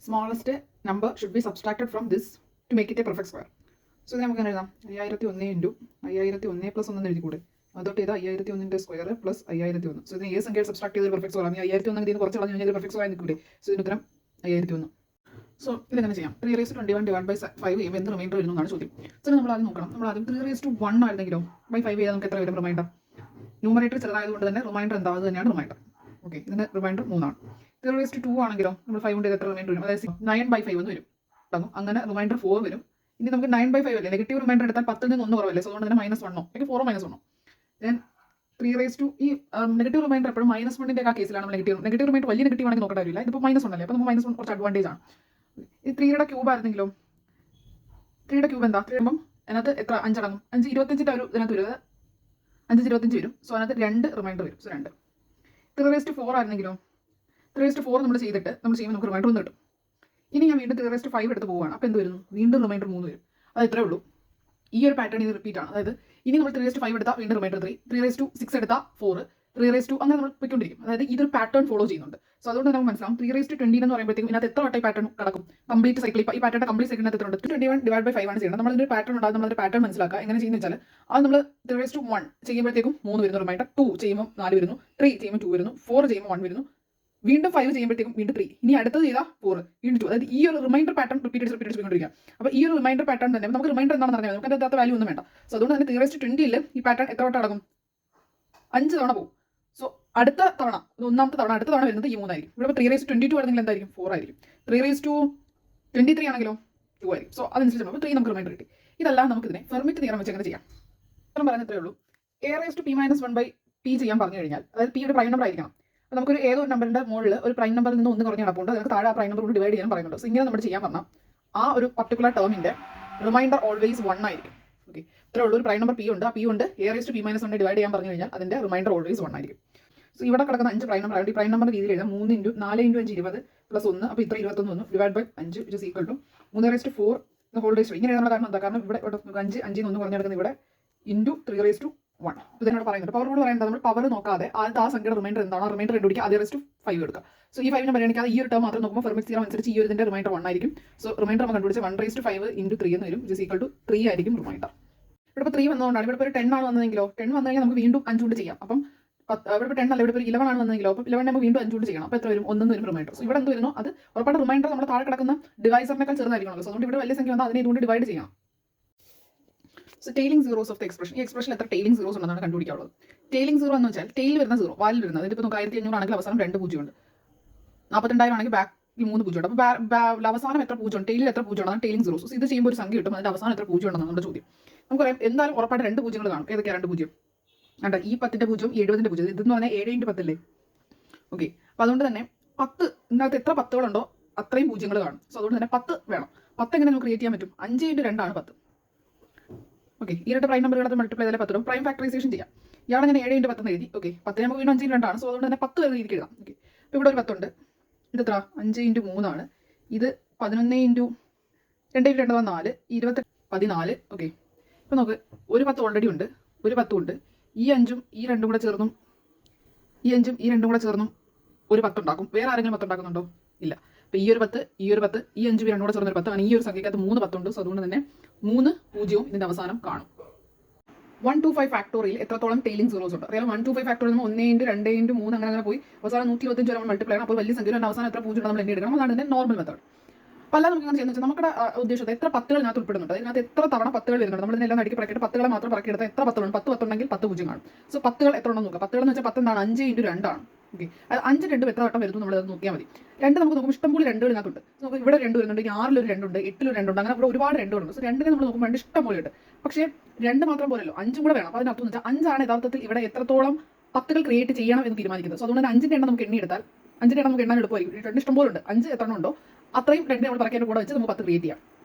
Smallest number should be subtracted from this to make it a perfect square. So ഇത് നമുക്ക് എഴുതാം 5001 into 5001 plus 1 എഴുതിക്കൂടെ. അതോട്ട് ചെയ്താൽ 5001 square plus 5001. So ഇതിന് ഏത് സംഖ്യ സബ്സ്ട്രാക്ട് ചെയ്ത് പെർഫെക്റ്റ് സ്ക്വയർ ആണ്. 5001 ഇതിന് കുറച്ച് കളഞ്ഞു കഴിഞ്ഞാൽ പെർഫെക്റ്റ് സ്ക്വയർ നിൽക്കൂടെ. സോ ഇതിന് ഉത്തരം 5001. സോ ഇതെങ്ങനെ ചെയ്യാം? 3^21 ചെയ്യുമ്പോൾ എന്ത് റിമൈൻഡർ വരുന്നു എന്നാണ് ചോദ്യം. സോ നമ്മൾ ആദ്യം നോക്കണം. നമ്മൾ ആദ്യം 3^1 ആയിരുന്നെങ്കിലോ ബൈ 5 ചെയ്താൽ നമുക്ക് എത്ര വരും റിമൈൻഡർ? ന്യൂമറേറ്റർ ചെറുതായതുകൊണ്ട് തന്നെ റിമൈൻഡർ എന്താ? അത് തന്നെയാണ് റിമൈൻഡർ. ഓക്കെ, ഇതിന് റിമൈൻഡർ 3 ആണ്. 3^2 ആണെങ്കിലോ നമ്മൾ 5 കൊണ്ട് എത്ര റിമൈൻഡർ വരും? അതായത് 9/5 എന്ന് വരും. അങ്ങനെ റിമൈൻഡർ 4 വരും. ഇനി നമുക്ക് 9/5 അല്ലേ, നെഗറ്റീവ് റിമൈൻഡർ എടുത്താൽ 10ൽ നിന്ന് 1 കുറവല്ലേ. സോ അതുകൊണ്ട് തന്നെ -1 അല്ലെങ്കിൽ 4 -1. ദെൻ 3^2 ഈ നെഗറ്റീവ് റിമൈൻഡർ എപ്പോഴും -1ന്റെ ആ കേസിലാണ് നമ്മൾ നെഗറ്റീവ് റിമൈൻഡർ വലിയ നെഗറ്റീവ് ആണെങ്കിൽ നോക്കേണ്ട കാര്യമില്ല. ഇതിപ്പോൾ -1 അല്ലേ, അപ്പോൾ നമുക്ക് -1 കുറച്ച് അഡ്വാൻറ്റേജ് ആണ്. ഈ 3യുടെ ക്യൂബ് ആയിരുന്നെങ്കിലോ 3യുടെ ക്യൂബ് എന്താ? 3 ആകുമ്പം അതിനകത്ത് എത്ര 5 അടങ്ങും. 5 25ന്റെ ഒരു ഇതിനകത്ത് വരും. 5 25 വരും. സോ അതിനകത്ത് 2 റിമൈൻഡർ വരും. സോ 2. 3^4 ആയിരുന്നെങ്കിലോ 3^4 നമ്മൾ ചെയ്തിട്ട് നമ്മൾ ചെയ്യുമ്പോൾ നമുക്ക് റിമൈൻഡർ 1 കിട്ടും. ഇനി ഞാൻ വീണ്ടും 3^5 എടുത്ത് പോവുകയാണ്. അപ്പോൾ എന്ത് വരുന്നു? വീണ്ടും റിമൈൻഡർ 3 വരും. അത് ഇത്രേ ഉള്ളൂ. ഈ ഒരു പാറ്റേൺ ഇത് റിപ്പീറ്റ് ആണ്. അതായത് ഇനി നമ്മൾ 3^5 എടുത്താൽ വീണ്ടും റിമൈൻഡർ 3, 3^6 എടുത്താൽ 4, 3^2 അങ്ങനെ നമ്മൾ പോയിക്കൊണ്ടിരിക്കും. അതായത് ഇതൊരു പാറ്റേൺ ഫോളോ ചെയ്യുന്നുണ്ട്. സോ അതുകൊണ്ട് നമുക്ക് മനസ്സിലാവും 3^20 എന്ന് പറയുമ്പോഴത്തേക്കും ഇതിനകത്ത് എത്ര വട്ടം പാറ്റേൺ കിടക്കും? Complete cycle. ഈ പാറ്റേൺ കംപ്ലീറ്റ് സൈക്കിളിനകത്ത് എത്ര ഉണ്ട്? 221/5 ആണ് ചെയ്യുന്നത്. നമ്മളൊരു പാറ്റേൺ ഉണ്ടാകും. നമ്മളൊരു പാറ്റേൺ മനസ്സിലാക്കുക. എങ്ങനെ ചെയ്യുന്നത് വെച്ചാൽ അത് നമ്മൾ 3:1 ചെയ്യുമ്പോഴത്തേക്കും 3 വരുന്നു റിമൈൻഡർ, 2 ചെയ്യുമ്പോൾ 4 വരുന്നു, 3 ചെയ്യുമ്പോൾ 2 വരുന്നു, 4 ചെയ്യുമ്പോൾ 1 വരുന്നു, വീണ്ടും 5 ചെയ്യുമ്പോഴത്തേക്കും വീണ്ടും 3, ഇനി അടുത്തത് ചെയ്താൽ 4, വീണ്ടും 2. അതായത് ഈ ഒരു റിമൈൻഡർ പാറ്റേൺ റിപ്പീറ്റ് ചെയ്തുകൊണ്ടിരിക്കുക. അപ്പോൾ ഈ ഒരു റിമൈൻഡർ പാറ്റേൺ തന്നെ നമുക്ക് റിമൈൻഡർ എന്താണെന്ന് അറിയാം. നമുക്ക് അതിനകത്ത് വാല്യൂ ഒന്നും വേണ്ട. സോ അതുകൊണ്ട് തന്നെ 3:20 ഈ പാറ്റേൺ എത്ര വട്ടം അടങ്ങും? 5 തവണ പോകും. സോ അടുത്ത തവണ, ഒന്നാമത്തെ തവണ, അടുത്ത തവണ വരുന്നത് ഈ 3 ആയിരിക്കും. ഇവിടെ 3:22 ആണെങ്കിൽ എന്തായിരിക്കും? 4 ആയിരിക്കും. 3:23 ആണെങ്കിലോ 2 ആയിരിക്കും. സോ അതനുസരിച്ച് നമുക്ക് 3 നമുക്ക് റിമൈൻഡർ കിട്ടി. ഇതെല്ലാം നമുക്ക് ഇതിനെ ഫെർമിറ്റ് തിയറം വെച്ച് എങ്ങനെ ചെയ്യാം? പറഞ്ഞത്രേ ഉള്ളൂ. a⁻p ചെയ്യാൻ പറഞ്ഞു കഴിഞ്ഞാൽ, അതായത് p യുടെ പ്രൈം നമ്പർ ആയിരിക്കണം. അപ്പോൾ നമുക്കൊരു ഏതോ ഒരു നമ്പറിന്റെ മുകളിൽ ഒരു പ്രൈം നമ്പറിൽ നിന്ന് 1 കുറഞ്ഞ് കിടപ്പുണ്ട്. നമുക്ക് താഴെ ആ പ്രൈം നമ്പർ കൊണ്ട് ഡിവൈഡ് ചെയ്യാൻ പറയുന്നുണ്ട്. സോ ഇങ്ങനെ നമ്മൾ ചെയ്യാൻ പറഞ്ഞാൽ ആ ഒരു പർട്ടിക്കുലർ ടേമിന്റെ റിമൈൻഡർ ഓൾവേസ് 1 ആയിരിക്കും. ഓക്കെ, ഇത്രേ ഉള്ളൂ. ഒരു പ്രൈം നമ്പർ p ഉണ്ട്. ആ p കൊണ്ട് a⁻p ഡിവൈഡ് ചെയ്യാൻ പറഞ്ഞു കഴിഞ്ഞാൽ അതിന്റെ റിമൈൻഡർ ഓൾവേസ് 1 ആയിരിക്കും. സോ ഇവിടെ കിടക്കുന്ന 5 പ്രൈം നമ്പർ ആയിട്ട് ഈ പ്രൈം നമ്പർ രീതിയിൽ എഴുതാം. 3 × 4 × 5 20 പ്ലസ് 1, അപ്പോൾ ഇത്ര 21 വന്നു, divide by 5 it is equal to 3^4 whole raise. ഇങ്ങനെ എഴുതാനുള്ള കാരണം എന്താ? കാരണം ഇവിടെ 5 5 1 കുറഞ്ഞ് കിടക്കുന്നത് ഇവിടെ ഇൻറ്റു 3^1. ഇതിനോട് പറയുന്നത് പവറോട് പറയുന്നത് നമ്മൾ പവർ നോക്കാതെ ആദ്യത്തെ ആ സംഖ്യയുടെ റിമൈൻഡർ എന്താണോ റിമൈൻഡർ കണ്ടുപിടിക്കുക. 5 എടുക്കുക. സോ ഈ 5 പരിഗണിക്കാതെ ഈ ഒരു ടേം മാത്രം നോക്കുമ്പോൾ ഫെർമിറ്റ് തിയറം അനുസരിച്ച് ഈ ഒരു ഇതിന്റെ റിമൈൻഡർ 1 ആയിരിക്കും. സോ റിമൈൻഡർ നമ്മൾ കണ്ടുപിടിച്ച് 1/5 × 3 എന്ന് വരും. ഇറ്റ് ഈസ് ഈക്വൽ ടു 3 ആയിരിക്കും റിമൈൻഡർ. ഇവിടെ 3 വന്നതുകൊണ്ടാണ്. ഇവിടെ ഒരു 10 ആണ് വന്നതെങ്കിലോ 10 വന്നു കഴിഞ്ഞാൽ നമുക്ക് വീണ്ടും 5 കൊണ്ട് ചെയ്യാം. അപ്പം ഇവിടെ 10 അല്ല, ഇവിടെ 11 ആണ് വന്നെങ്കിലോ അപ്പോൾ 11 നമുക്ക് വീണ്ടും 5 കൊണ്ട് ചെയ്യണം. അപ്പോൾ എത്ര വരും? 1 വരും റിമൈൻഡർ. സോ ഇവിടെ എന്ത് വരുന്നു? അത് ഉറപ്പായിട്ട് റിമൈൻഡർ നമ്മുടെ താഴെ കിടക്കുന്ന ഡിവൈസറിനേക്കാൾ ചെറുതായിരിക്കണം. സോ അതുകൊണ്ട് ഇവിടെ വലിയ സംഖ്യ വന്നാൽ അതിനെ ഇതുകൊണ്ട് ഡിവൈഡ് ചെയ്യണം. So tailing zeros of the expression. ഈ എക്സ്പ്രഷനിൽ എത്ര ടെയിലിംഗ് സീറോസ് ഉണ്ടെന്നാണ് കണ്ടുപിടിക്കാനുള്ളത്. ടെയിലിംഗ് സീറോ എന്ന് വെച്ചാൽ ടെയിൽ വരുന്ന സീറോ, വാലിൽ വരുന്നത്. ഇതിപ്പോൾ നമുക്ക് 1500 ആണെങ്കിൽ അവസാനം 2 0 ഉണ്ട്. 42,000 ആണെങ്കിൽ ബാക്കിൽ 3 0 ഉണ്ട്. അപ്പോൾ അവസാനം എത്ര 0 ഉണ്ട്? ടെയിലിൽ എത്ര 0 ആണ് ടെയിലിംഗ് സീറോസ്. ഇത് ചെയ്യുമ്പോൾ ഒരു സംഖ്യ കിട്ടും. അതിന്റെ അവസാനം എത്ര 0 ഉണ്ടെന്നാണ് നമ്മുടെ ചോദ്യം. നമുക്കറിയാം എന്തായാലും ഉറപ്പായിട്ട് 2 0 കാണും. ഏതൊക്കെയാണ് 2 0? അണ്ട ഈ 10ന്റെ 0, 70ന്റെ 0. ഇതെന്ന് പറഞ്ഞാൽ 7 × 10 അല്ലേ? ഓക്കെ, അപ്പോൾ അതുകൊണ്ട് തന്നെ 10 ഇതിനകത്ത് എത്ര 10കളുണ്ടോ അത്രയും 0 കാണും. സോ അതുകൊണ്ട് തന്നെ 10 വേണം. 10 എങ്ങനെ നമുക്ക് ക്രിയേറ്റ് ചെയ്യാൻ പറ്റും? 5 × 2 ആണ് 10. ഓക്കെ, ഈ രണ്ട് പ്രൈം നമ്പറുകളെ മൾട്ടിപ്ലൈ ചെയ്താൽ 10 പ്രൈം ഫാക്ടറൈസേഷൻ ചെയ്യാം. ഇയാളെ ഞാൻ 7 × 10 എന്ന് എഴുതി. ഓക്കെ, 10 നമുക്ക് വീണ്ടും 5 × 2 ആണ്. സോ അതുകൊണ്ട് തന്നെ 10 എന്ന രീതിക്ക് എഴുതാം. ഓക്കെ, അപ്പോൾ ഇവിടെ ഒരു 10 ഉണ്ട്. ഇത് എത്ര? 5 × 3 ആണ്. ഇത് 11 × 2 × 2 4, 28 14. ഓക്കെ, ഇപ്പോൾ നമുക്ക് ഒരു 10 ഓൾറെഡി ഉണ്ട്, ഒരു 10 ഉണ്ട്. ഈ 5ഉം ഈ 2ഉം കൂടെ ചേർന്നും ഈ 5ഉം ഈ 2ഉം കൂടെ ചേർന്നും ഒരു 10 ഉണ്ടാക്കും. വേറെ ആരെങ്കിലും 10 ഉണ്ടാക്കുന്നുണ്ടോ? ഇല്ല. അപ്പോൾ ഈ ഒരു 10, ഈ ഒരു 10, ഈ 5ഉം ഈ 2ഉം കൂടെ ചേർന്നൊരു 10 ആണ്. ഈ ഒരു സംഖ്യക്കകത്ത് 3 10 ഉണ്ട്. സോ അതുകൊണ്ട് തന്നെ 3 0 ഇതിന്റെ അവസാനം കാണും. 125 ഫാക്ടോറിയൽ എത്രത്തോളം ടെയിലിംഗ് സീറോസ് ഉണ്ട്? അറിയാം. 125 ഫാക്ടോറിയൽ 1 × 2 × 3 അങ്ങനെ പോയി അവസാനം 125 നമ്മൾ മൾട്ടിപ്ലൈ ആണ്. അപ്പോൾ വലിയ സംഖ്യ അവസാനം എത്ര 0 നമ്മൾ എണ്ണി എടുക്കണം. അതാണ് ഇതിന്റെ നോർമൽ മെത്തേഡ്. പല നമുക്ക് അങ്ങനെ ചെയ്യുന്നത് വെച്ചാൽ നമ്മുടെ ഉദ്ദേശത്തെ എത്ര 10കൾ ഇതിനകത്ത് ഉൾപ്പെടുന്നുണ്ട്. അതിനകത്ത് എത്ര തവണ 10കൾ വരുന്നുണ്ട്. നമ്മൾ ഇതിനെല്ലാം നടിക്ക് പറക്കിയിട്ട് 10കളെ മാത്രം പറക്കിയെടുത്ത് എത്ര 10 ഉണ്ട്? 10 ഉണ്ടെങ്കിൽ 10 0 കാണും. സോ 10കൾ എത്ര ഉണ്ടെന്ന് നോക്കുക. 10കൾ എന്ന് വെച്ചാൽ 10 എന്താണ്? 5 × 2 ആണ്. ഓക്കെ, അത് 5 2 എത്ര വട്ടം വരുന്നു നമ്മൾ അത് നോക്കിയാൽ മതി. 2 നമുക്ക് നോക്കുമ്പോൾ ഇഷ്ടംപോലെ 2കൾ ഇതിനകത്തുണ്ട്. നമുക്ക് ഇവിടെ 2 വരുന്നുണ്ട്, 6 ഒരു 2 ഉണ്ട്, 8 2 ഉണ്ട്. അങ്ങനെ ഇവിടെ ഒരുപാട് 2 ഉണ്ട്. സോ 2നെ നമ്മൾ നോക്കുമ്പോൾ ഇഷ്ടം പോലെ ഉണ്ട്. പക്ഷേ 2 മാത്രം പോലല്ലോ, 5 കൂടെ വേണം. അപ്പോൾ അതിനർത്ഥം എന്ന് വെച്ചാൽ 5 യഥാർത്ഥത്തിൽ ഇവിടെ എത്രത്തോളം 10കൾ ക്രിയേറ്റ് ചെയ്യണം എന്ന് തീരുമാനിക്കുന്നത്. സോ അതുകൊണ്ട് തന്നെ 5ന്റെ എണ്ണം നമുക്ക് എണ്ണിയെടുത്താൽ 5ന്റെ എണ്ണം നമുക്ക് എണ്ണാൻ എളുപ്പമായിരിക്കും. 2 ഇഷ്ടം പോലെ ഉണ്ട്. 5 എത്ര ഉണ്ടോ അത്രയും 2 നമ്മൾ പറക്കേണ്ട കൂടെ വെച്ച് നമുക്ക് 10 ക്രിയേറ്റ് ചെയ്യാം.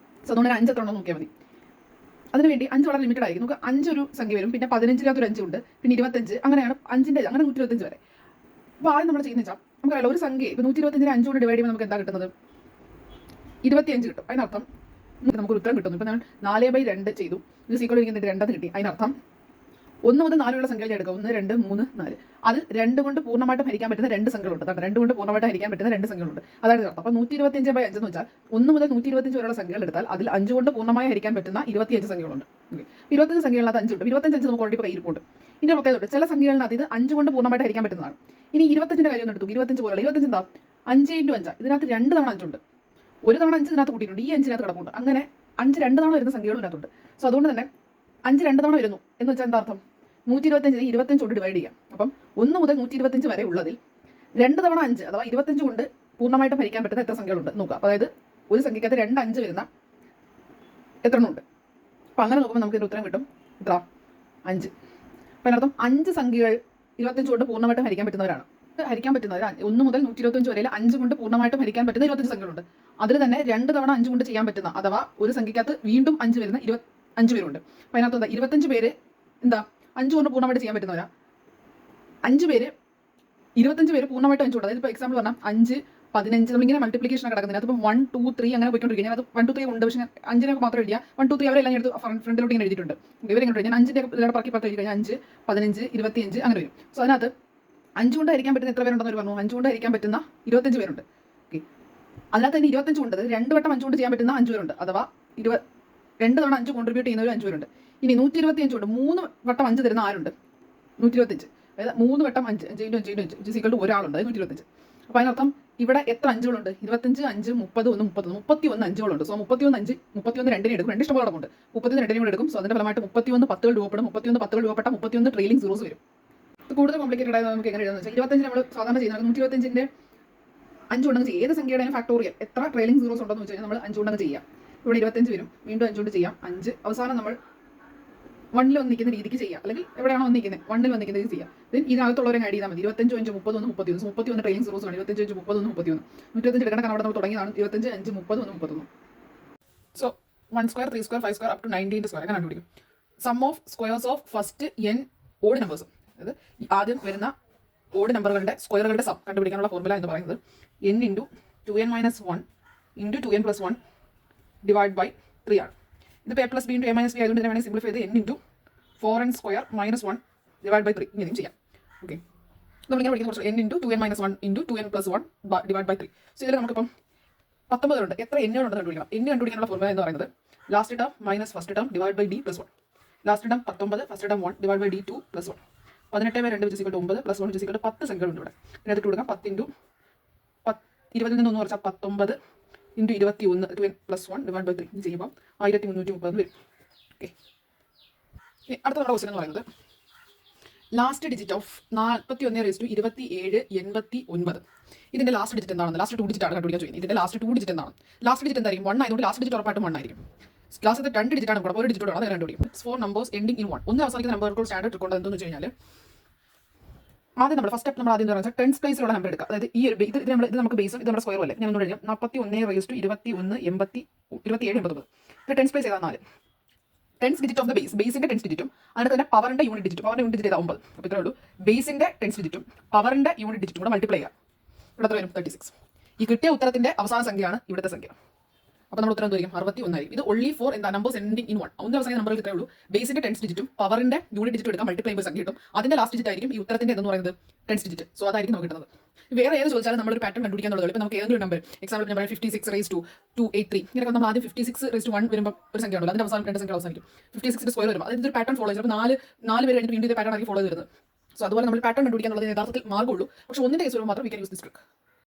സോ അതുകൊണ്ട് 5 എത്ര ഉണ്ടോ നോക്കിയാൽ മതി. അതിനുവേണ്ടി 5 വളരെ ലിമിറ്റഡ് ആയിരിക്കും. നമുക്ക് 5 ഒരു സംഖ്യ വരും, പിന്നെ 15 ഒരു 5 ഉണ്ട്, പിന്നെ 25, അങ്ങനെയാണ് 5ന്റെ അങ്ങനെ 125 വരെ. അപ്പോൾ ആദ്യം നമ്മൾ ചെയ്യുന്ന വെച്ചാൽ നമുക്കറിയാലോ ഒരു സംഖ്യ ഇപ്പോൾ 125 5 കൊണ്ട് ഡിവൈഡ് ചെയ്യുമ്പോൾ നമുക്ക് എന്താ കിട്ടുന്നത്? 25 കിട്ടും. അതിനർത്ഥം നമുക്ക് ഉത്തരം കിട്ടുന്നു. ഇപ്പോൾ ഞാൻ 4/2 ചെയ്തു. ഇത് സീക്വൽ എനിക്ക് 2 കിട്ടി. അതിനർത്ഥം 1 മുതൽ 4 വരെയുള്ള സംഖ്യകൾ എടുക്കുക. 1, 2, 3, 4. അത് 2 കൊണ്ട് പൂർണ്ണമായിട്ടും ഹരിക്കാൻ പറ്റുന്ന 2 സംഖ്യകളുണ്ട്. 2 കൊണ്ട് പൂർണ്ണമായിട്ട് ഹരിക്കാൻ പറ്റുന്ന 2 സംഖ്യകളുണ്ട്. അതാണ് അർത്ഥം. അപ്പോൾ 125/5 എന്ന് വെച്ചാൽ 1 മുതൽ 125 വരെയുള്ള സംഖ്യകൾ എടുത്താൽ അതിൽ 5 കൊണ്ട് പൂർണ്ണമായി ഹരിക്കാൻ പറ്റുന്ന 25 സംഖ്യകളുണ്ട്. 25 സംഖ്യകളിനകത്ത് 5 ഉണ്ട്. 25 നമുക്ക് ഓൾറെഡി കയ്യിരിപ്പുണ്ട്. ഇതിന്റെ പ്രത്യേകത ചില സംഖ്യകളിനകത്ത് ഇത് 5 കൊണ്ട് പൂർണ്ണമായിട്ട് ഹരിക്കാൻ പറ്റുന്നതാണ്. ഇനി 25ന്റെ കാര്യം ഒന്ന് എടുത്തു. 25 പോലുള്ള 25 എന്താ 5 × 5. ഇതിനകത്ത് 2 തവണ 5 ഉണ്ട്. ഒരു തവണ 5 ഇതിനകത്ത് കൂട്ടിയിട്ടുണ്ട്. ഈ 5 കിടപ്പുണ്ട്. അങ്ങനെ 5 2 തവണ വരുന്ന സംഖ്യകളും ഇതിനകത്തുണ്ട്. സോ അതുകൊണ്ട് തന്നെ 5 2 തവണ വരുന്നു എന്ന് വെച്ചാൽ എന്താ അർത്ഥം? 125 25 കൊണ്ട് ഡിവൈഡ് ചെയ്യാം. അപ്പം 1 മുതൽ 125 വരെ ഉള്ളതിൽ 2 തവണ 5 അഥവാ 25 കൊണ്ട് പൂർണ്ണമായിട്ടും ഹരിക്കാൻ പറ്റുന്ന എത്ര സംഖ്യകളുണ്ട് നോക്കുക. അതായത് ഒരു സംഖ്യക്കകത്ത് 2 5 വരുന്ന എത്ര എണ്ണം ഉണ്ട്? അപ്പം അങ്ങനെ നോക്കുമ്പോൾ നമുക്ക് ഇതിൻ്റെ ഉത്തരം കിട്ടും എത്ര? 5. അപ്പം അതിനർത്ഥം 5 സംഖ്യകൾ 25 കൊണ്ട് പൂർണ്ണമായിട്ടും ഹരിക്കാൻ പറ്റുന്നവരാണ്. ഹരിക്കാൻ പറ്റുന്നവർ 1 മുതൽ 125 വരെയിൽ 5 കൊണ്ട് പൂർണ്ണമായിട്ടും ഹരിക്കാൻ പറ്റുന്ന 25 സംഖ്യകളുണ്ട്. അതിൽ തന്നെ 2 തവണ 5 കൊണ്ട് ചെയ്യാൻ പറ്റുന്ന അഥവാ ഒരു സംഖ്യക്കകത്ത് വീണ്ടും 5 വരുന്ന 25 പേരുണ്ട്. അപ്പം അതിനകത്ത് എന്താ 25 പേര് എന്താ 5 കൊണ്ട് പൂർണ്ണമായിട്ട് ചെയ്യാൻ പറ്റുന്നവരാ. 5 പേര് 25 പേര് പൂർണ്ണമായിട്ട് 5 കൊണ്ട്. അതായത് ഇപ്പോൾ എക്സാമ്പിൾ പറഞ്ഞാൽ 5 15 നമ്മളിങ്ങനെ മൾട്ടിപ്ലിക്കേഷൻ കിടക്കുന്നത്. അതിപ്പോൾ 1 2 3 അങ്ങനെ പോയിക്കൊണ്ടിരിക്കുക. ഞാൻ അത് 1 2 3 ഉണ്ട്. പക്ഷേ 5 മാത്രം എഴുതിയാൽ 1 2 3 അവരെല്ലാം എടുത്ത് ഫ്രണ്ടിലോട്ട് ഇങ്ങനെ എഴുതിയിട്ടുണ്ട്. ഇവരെങ്ങനെ ഞാൻ 5 ഇവിടെ പറക്കി പത്ത് എഴുതി കഴിഞ്ഞാൽ 5 15 25 അങ്ങനെ വരും. സോ അതിനകത്ത് 5 കൊണ്ട് ഹരിക്കാൻ പറ്റുന്ന എത്ര പേരുണ്ടെന്ന് അവർ പറഞ്ഞു? 5 കൊണ്ട് ഹരിക്കാൻ പറ്റുന്ന 25 പേരുണ്ട്. ഓക്കെ, അതിനകത്ത് തന്നെ 25 കൊണ്ട് 2 വട്ടം 5 കൊണ്ട് ചെയ്യാൻ പറ്റുന്ന 5 പേരുണ്ട്. അഥവാ 2 തവണ 5 കോൺട്രിബ്യൂട്ട് ചെയ്യുന്നവർ 5 പേരുണ്ട്. ഇനി 125 കൊണ്ട് 3 വട്ടം 5 തരുന്ന ആരുണ്ട്? 125. അതായത് 3 വട്ടം 5 5 × 5 × 5 = ഒരാളുണ്ട്. അതായത് 125. അപ്പോൾ അതിനർത്ഥം ഇവിടെ എത്ര അഞ്ചുകളുണ്ട്? 25 5 30 1 31 അഞ്ചുകളുണ്ട്. സോ 31 5 31 2 എടുക്കും. 2 ഇഷ്ടംപോലെ ഉണ്ട്. 31 2 കൂടെ എടുക്കും. സോ അതിന്റെ ഫലമായിട്ട് 31 10 രൂപപ്പെടും. 31 10 രൂപപ്പെട്ട 31 ട്രെയിലിംഗ് സീറോസ് വരും. ഇത് കൂടുതൽ കോംപ്ലിക്കേറ്റഡ് ആയത് നമുക്ക് എങ്ങനെ എഴുതാന്ന് വെച്ചാൽ 25 നമ്മൾ സാധാരണ ചെയ്യുന്നത് 125ന്റെ 5 കൊണ്ടങ്ങ് ചെയ്യും. ഏത് സംഖ്യയുടെ ഫാക്ടോറിയൽ എത്ര ട്രെയിലിംഗ് സീറോസ് ഉണ്ടെന്ന് വെച്ച് കഴിഞ്ഞാൽ നമ്മൾ 5 കൊണ്ടങ്ങ് ചെയ്യാം. ഇവിടെ 25 വരും. വീണ്ടും 5 കൊണ്ട് ചെയ്യാം. 5 അവസാനം നമ്മൾ 1ൽ വന്നിരിക്കുന്ന രീതിക്ക് ചെയ്യാം. അല്ലെങ്കിൽ എവിടെയാണോ വന്നിരിക്കുന്നത് 1ൽ വന്നിരിക്കുന്ന രീതി ചെയ്യാം. ഇതിനകത്തുള്ളവരെ ആഡ് ചെയ്താൽ മതി. 25 5 31 31 31 ട്രെയിലിംഗ് സീറോസ് ആണ്. 25 5 31 31 125 എടുക്കേണ്ട കാരണം അവിടെ നമ്മൾ തുടങ്ങിയതാണ്. 25 5 31 31. So 1 square 3 square 5 square up to 19 square അങ്ങനെ കണ്ടുപിടിക്കും. Sum of squares of first n odd numbers. അതായത് ആദ്യം വരുന്ന ഓഡ് നമ്പറുകളുടെ സ്ക്വയറുകളുടെ സം കണ്ടുപിടിക്കാനുള്ള ഫോർമുല എന്ന് പറയുന്നത് n × 2n - 1 × 2n + 1 divide by 3 ആണ്. ഇത് a + b × a - b ആയതുകൊണ്ട് തന്നെ വേണമെങ്കിൽ സിംപ്ലിഫൈ ചെയ്ത് n × 4n² - 1 ഡിവൈഡ് ബൈ 3 ഇങ്ങനെയും ചെയ്യാം. ഓക്കെ, നമ്മളിങ്ങനെ പഠിക്കുന്ന കുറച്ച് n × 2n - 1 × 2n + 1 divide by 3. So ഇതിൽ നമുക്കിപ്പം 19 ഉണ്ട്. എത്ര എണ്ണുണ്ടെന്ന് കണ്ടുപിടിക്കണം. എണ്ണ കണ്ടുപിടിക്കാനുള്ള ഫോർമുല എന്ന് പറയുന്നത് last term minus first term divide by d + 1. Last term 19 first term 1 divide by d2 + 1. 18/2 = 9 + 1 = 10 സംഖ്യകളുണ്ട് ഇവിടെ. ഇതിനകത്ത് കൊടുക്കാം 10 × 20 നിന്ന് 1 കുറച്ചാൽ 19 × 21 2n + 1 ഡിവൈഡ് ബൈ 3 ഇത് ചെയ്യുമ്പോൾ 1330 വരും. ഓക്കെ, അടുത്ത നമ്മുടെ ക്വസ്റ്റ്യൻ എന്ന് പറയുന്നത് ലാസ്റ്റ് ഡിജിറ്റ് ഓഫ് 41/27 ഇതിന്റെ ലാസ്റ്റ് ഡിജിറ്റ് എന്താണ്? ലാസ്റ്റ് 2 ഡിജിറ്റ് ആണ് കണ്ടുപിടിക്കാൻ ചോദിക്കുന്നത്. ഇതിന്റെ ലാസ്റ്റ് 2 ഡിജിറ്റ് എന്താണ്? ലാസ്റ്റ് ഡിജിറ്റ് എന്തായിരിക്കും? 1 ആയതുകൊണ്ട് ലാസ്റ്റ് ഡിജിറ്റ് ഉറപ്പായിട്ടും 1 ആയിരിക്കും. ലാസ്റ്റ് 2 ഡിജിറ്റ് ആണ് കൂടെ ഒരു ഡിജിറ്റ് ആണ് അത് കണ്ടുപിടിക്കും. 4 നമ്പേഴ്സ് എൻഡിങ് ഇൻ 1. ഒന്ന് അവസാനിക്കുന്ന നമ്പറുകൾ സ്റ്റാൻഡേർഡ് എടുക്കുന്നത് എന്താണെന്ന് വെച്ച് കഴിഞ്ഞാൽ ആദ്യം നമ്മൾ ഫസ്റ്റ് സ്റ്റെപ്പ് നമ്മൾ ആദ്യം എന്ന് പറഞ്ഞാൽ 10s പ്ലേസിലുള്ള നമ്പർ എടുക്കുക. അതായത് ഈ ഒരു ഇത് നമുക്ക് ബേസും ഇത് നമ്മുടെ സ്ക്വയർ അല്ലേ. ഞാൻ ഒന്നുകൂടെ 41/21 87 89 ഇത് 10s പ്ലേസ് ചെയ്താൽ 4 10s ഡിജിറ്റ് ഓഫ് ദ ബേസിന്റെ 10s ഡിജിറ്റും അതിനകത്ത് തന്നെ പവറിന്റെ യൂണിറ്റ് ഡിജിറ്റ് ചെയ്താൽ 9. അപ്പോൾ ഇത്രേ ഉള്ളൂ. ബേസിന്റെ 10s ഡിജിറ്റും പവറിന്റെ യൂണിറ്റ് ഡിജിറ്റും കൂടെ മൾട്ടിപ്ലൈ ചെയ്യുക. ഇവിടെ വരും 36. ഈ കിട്ടിയ ഉത്തരത്തിന്റെ അവസാന സംഖ്യയാണ് ഇവിടുത്തെ സംഖ്യ. അപ്പോൾ നമ്മൾ ഉത്തരം എന്തായിരിക്കും? 61 ആയിരിക്കും. ഇത് only for എന്താ നമ്പേഴ്സ് എൻഡിങ് ഇൻ 1. ഒന്ന് അവസാനിക്കുന്ന നമ്പറുകൾ ഇത്രേ ഉള്ളൂ. ബേസിന്റെ 10s ഡിജിറ്റും പവറിന്റെ യൂണിറ്റ് ഡിജിറ്റും എടുക്കാൻ മൾട്ടിപ്ലൈ ചെയ്യുമ്പോൾ സംഖ്യ കിട്ടും. അതിന്റെ ലാസ്റ്റ് ഡിജിറ്റ് ആയിരിക്കും ഈ ഉത്തരത്തിന്റെ എന്ന് പറയുന്നത് 10s ഡിജിറ്റ്. സോ അതായിരിക്കും നമുക്ക് കിട്ടുന്നത്. വേറെ ഏത് ചോദിച്ചാലും നമ്മളൊരു പാറ്റേൺ കണ്ടുപിടിക്കാനുള്ളത്. ഇപ്പോൾ നമുക്ക് ഏതെങ്കിലും നമ്പർ എക്സാമ്പിൾ ഞാൻ 56/283 ഇങ്ങനെ നമ്മൾ ആദ്യം 56/1 വരുമ്പോൾ ഒരു സംഖ്യ ഉണ്ടല്ലോ. അതിന്റെ അവസാനം 2 സംഖ്യ അവസാനിക്കും. 56 സ്ക്വയർ വരും. അതിന്റെ ഒരു പാറ്റേൺ ഫോളോ ചെയ്യും. അപ്പോൾ 4 പേര് വീണ്ടും ഇതേ പാറ്റേൺ ആയിരിക്കും ഫോളോ ചെയ്ത് വരുന്നത്. സോ അതുപോലെ നമ്മൾ പാറ്റേൺ കണ്ടുപിടിക്കാനുള്ളത് യഥാർത്ഥത്തിൽ മാർഗ്ഗമുള്ളൂ. പക്ഷേ ഒന്നിന്റെ കേസ് വരുമ്പോൾ മാത്രം we can use this trick.